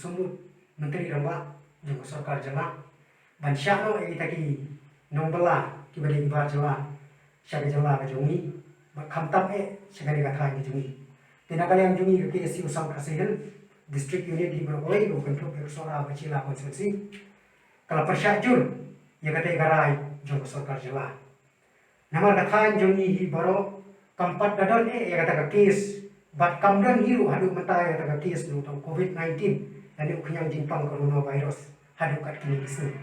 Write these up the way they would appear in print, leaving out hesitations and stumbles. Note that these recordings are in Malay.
sumut menteri ramba jong sarkar jala ban syano e taki nombala kibali bar jala syaga jala ka jongi ba khamtam e sagani ka thai jongi tinakali yang jongi ke si usam kasehen district unit di Berkeley go control persona bacila konstitusi kala persyajur ya kate garai jong sarkar jala namar kathan jongi hi baro kampat dadon e ya kata ka case bat kamdan hiru hadu mata ya kata ka case no COVID-19 dan uknyang jimpang coronavirus hadu kat kini kisni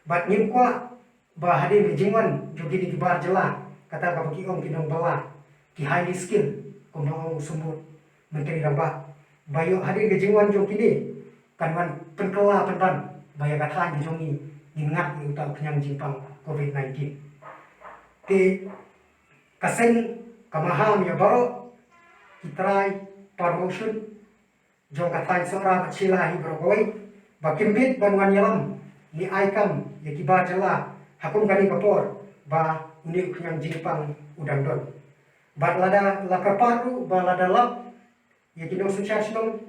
bat nim kwa ba hade ke jingwan jogi di bar jela kata ka bagi ong kinong bala ki highly skill kumong sumut menteri ramba bayo hade ke jingwan jong kini kanwan penkela pendan baya kathan di jongi ingat ni utau uknyang jimpang COVID-19 ti kaseng kamaham ya baro kitrai promotion jong kathan sora bacila hi brogoi bakimbit banwan yalam ni aikam ya kiba jela hakum kani kapor ba uni yang jimpang udang don bat lada lakaparu ba lada lap ya kinong succession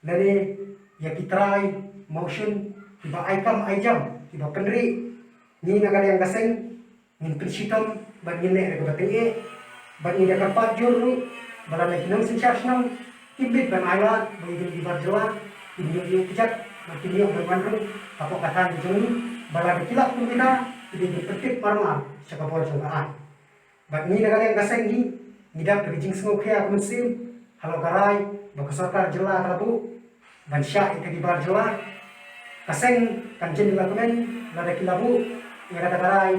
lani ya kitrai motion kiba aikam aijam kiba penri ni nagal yang kaseng nin prinsipam ban ngine re batenge ban ida kapat juru balana kinong succession kibit ban ayat bagi di barjala ini pijat makin dia bermandu apa kata dijoni balana kilap kumina di petik parma sakapor jongaan bat ni nagal yang kaseng ni ngidak berijing semua kaya kumsim halo garai bakasarkar jela rabu ban sya ite di barjala kaseng kanjen dilakukan lada kilabu ya kata garai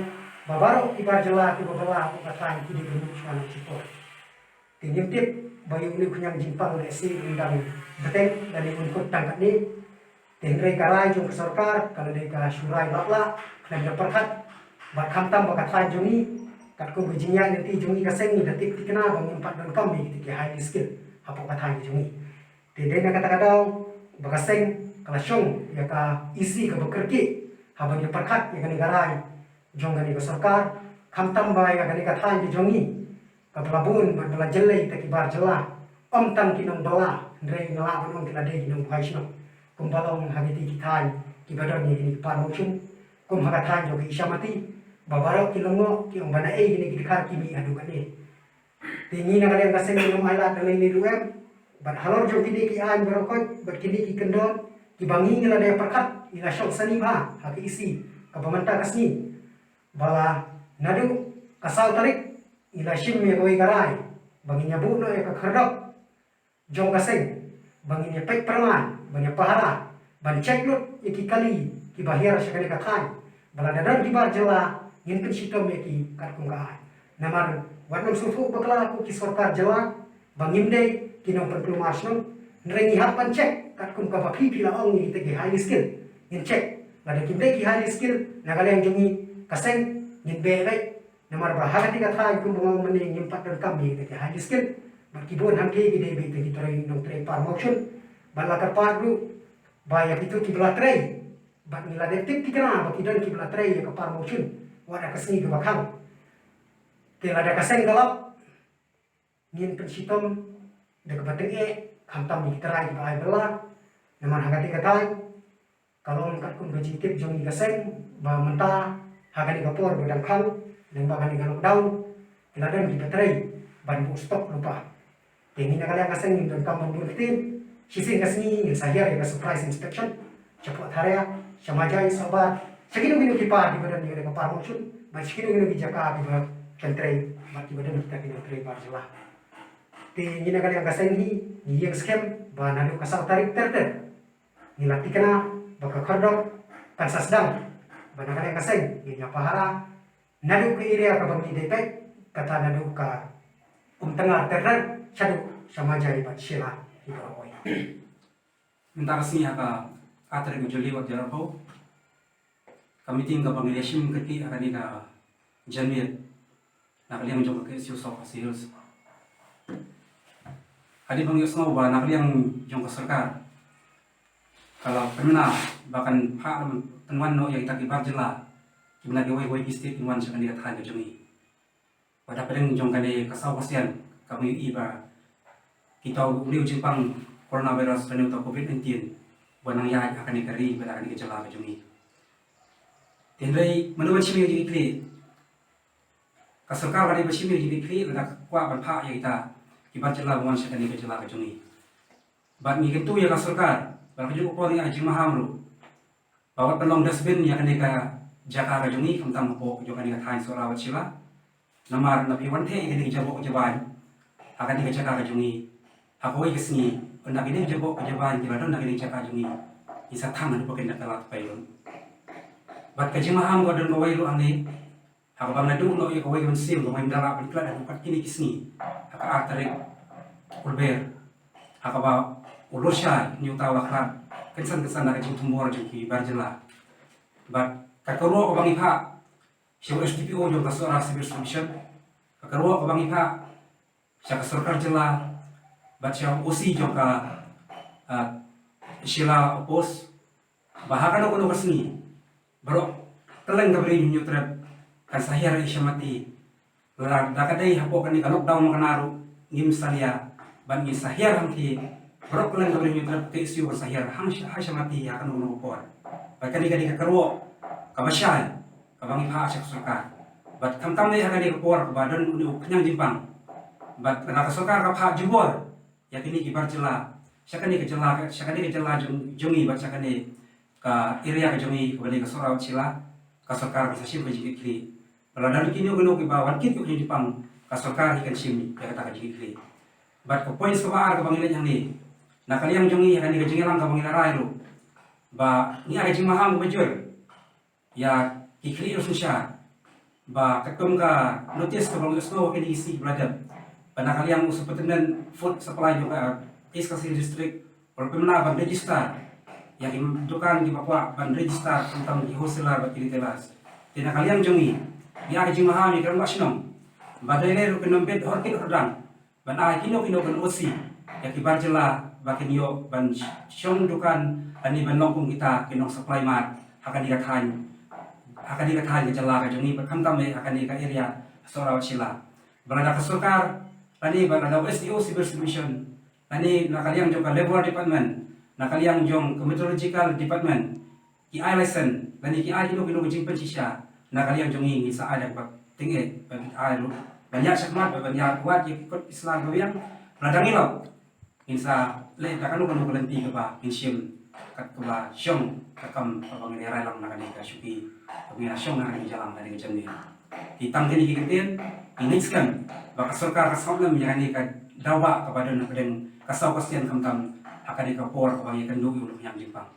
babaro ibar jela ki babala aku kata ki di berusaha cipor tinyip bayu ni kunyang jimpang lesi undang beteng dari unkut tangkat ni tengre karai jong sarkar kalau deka surai lakla dan dapat bat khamtam bakat tanjungi kat ko bijingnya nanti jungi kaseng ni detik tikna bang empat dan kami ketika high skill apa kata jungi tidak nak kata-kata bakaseng kalasong ya ka isi ka bekerki habang perkat ya kan garai jong gani ka sarkar khamtam ba ya gani ka than jungi ka pelabun bala jelai ta kibar jela om tan kinong bala ndre ngala banong kilade kinong bhaisno kumbalong hagiti kitai kibadon ni promotion kum haga than jo ki isamati babaro kilongo ki om bana e gini kidikar kimi adu kane tingi na kalian kaseng minum alat dalai ni ruem bat halor jo kini ki an barokot bat kini ki kendon ki bangi ngala de perkat ila syok sani ba haki isi ka pamanta kasni bala nadu kasal tarik ila shim me goi garai bangi nyabu no e ka khardok jong kaseng bangi nya pek perman bangi pahara ban cek lut iki kali ki bahir sekali ka khan bala dadan ki bar jela yin kin sitom me ki kat kungkaan namar wanam sufu bakla ku ki sarkar jela bangim de kinong perplumasno nrengi hapan cek kat kum ka papi pila ong ni tege high skill yin cek lada kim de ki high skill nagaleng jungi kaseng yin be bai namar bahara tiga thai kum mo meni nyimpat dan kami tege high skill bakibon hangke gide be tege trai nong trai promotion bala karparu baya itu kibla trai bat nila detik tikana bakidan kibla trai ya ka promotion wada kasni ke bakang telada kaseng galap ngin pensitom de ke bateng e khamtam ni trai ki bai bela naman hagati katai kalau angkat kun bejitip jong ni kaseng ba menta hagani kapor bedang khang dan bagani ga lockdown teladan ki batrai ban bu stop lupa teni na kala kaseng ni don kam burtin sising kasni ni sahia ya surprise inspection cepat area samajai sabar sekino minu kipa di badan dia ka promotion ba sekino minu bijaka di ba kentrei ba di badan kita kini trei parjela ti ni na kala kaseng ni yang scam ba nadu kasal tarik terter ni latikana baka khardok kan sasdam ba na kala kaseng ni pahara nadu ke area ka bang depek kata nadu ka tengah terter chadu samajai ba shela di bawah Minta kasih ka atre ko joli wat jarar ko kami ting ka pangileshim kati akani ka janwir nakaliang jong ka siu sok asius adi bang yos ngau ba nakaliang jong ka sarkar kalau pernah bahkan pak teman no yang tak ibar jela gimana dia woi kisti teman jangan dia tahan jongi pada paling jong kali kasau kasian kami iba kita uliu jepang coronavirus dan COVID-19 wanang ya akan dikari pada akan dikejala kejungi. Tendai menurut sini jadi kli. Kasurkar pada bersini jadi kli ledak kuat berpak ya kita kibat jela bukan akan dikejala kejungi. Bat ni kentu ya kasurkar. Berkejut upor yang aji mahamru. Bawa pelong dustbin yang akan dikejaka kejungi kentang apa juga dikatakan sorawat sila. Namar nabi wante yang dikejabok kejaban akan dikejaka kejungi. Hakoi kesini. Nak ini jebok kejaban kita nak ini cakap jungi. Isa tangan pakai nak telat payun. Bat kejimaham kau dan kau lu angni. Aku bang nadu lo ya kau mensim kau main darah berkelat dan buat kini kesini. Aku arterik ulber. Aku bawa ulusya new tahu akhlak. Kesan nak jeng tumor jengki barjela. Bat kakaro kau bang ipa. Siapa STPO juga seorang civil solution. Kakaro kau bang ipa. Siapa serkar jela. Baca usi juga sila opos bahakan aku nak kesini baru teleng kabri nyutrap kan sahir isyamati lar dakadai hapo kan kalau lockdown makanaru ngim salia ban ngi sahir hamti baru teleng kabri nyutrap ke isu sahir hang hasyamati akan uno opor bakan dikali kakarwo kabasyan kabangi pha syak surkar bat kamtam dei hakani opor kabadan unu kenyang jimpang bat nak surkar ka pha jubor ya kini kibar jela syakani kejela jungi baca kani ka area ke jungi ke bani ke soraw sila ka sarkar bisa sim ke jigi kri baladan kini gono ke bawan kit ke jipang ka sarkar ikan sim ya kata ke jigi kri bat ko points ke baar ke bangilan yang ni nakali yang jungi ya kani ke jingelang ka bangilan rai lu ba ni ada jimaham bejur ya kikri susah ba ketum ka notice ke bangilan snow ke isi belajar Panakali yang sepertinya food supply juga East Coast District Perpemna ban register yang indukan di Papua ban register tentang di wholesaler bagi retailers. Tina kalian jungi, ni ada jumlah ni kan masinong. Badai le rukin bed horkit hordang. Ban ai kino kan osi. Ya kibar jela bagi niyo ban syong dukan ani ban longkung kita kinong supply mat akan dikatakan ke jela ke jungi berkam kami akan di area Soraw Sila. Berada ke surkar Lani ada SDO Civil Solution, lani nakaliang jong Labor Department, nakaliang jong Meteorological Department, KI license, lani KI kino jing pencisya, nakaliang jong ini sa ada pak tinggi, alu banyak sakmat, banyak kuat ikut Islam goyang, ladang ilok, insa le takkan kano kelenti keba insim kat keba syong kakam abang ini rai lang nakani kasuki, pemina syong nakani jalan dari kecemni. Hitang kini kikitin, ingatkan baka surkar kasawlam yang ka dawa kepada nakadeng kasaw kasian kamtam akan dikapor kebanyakan dulu yang jimpang.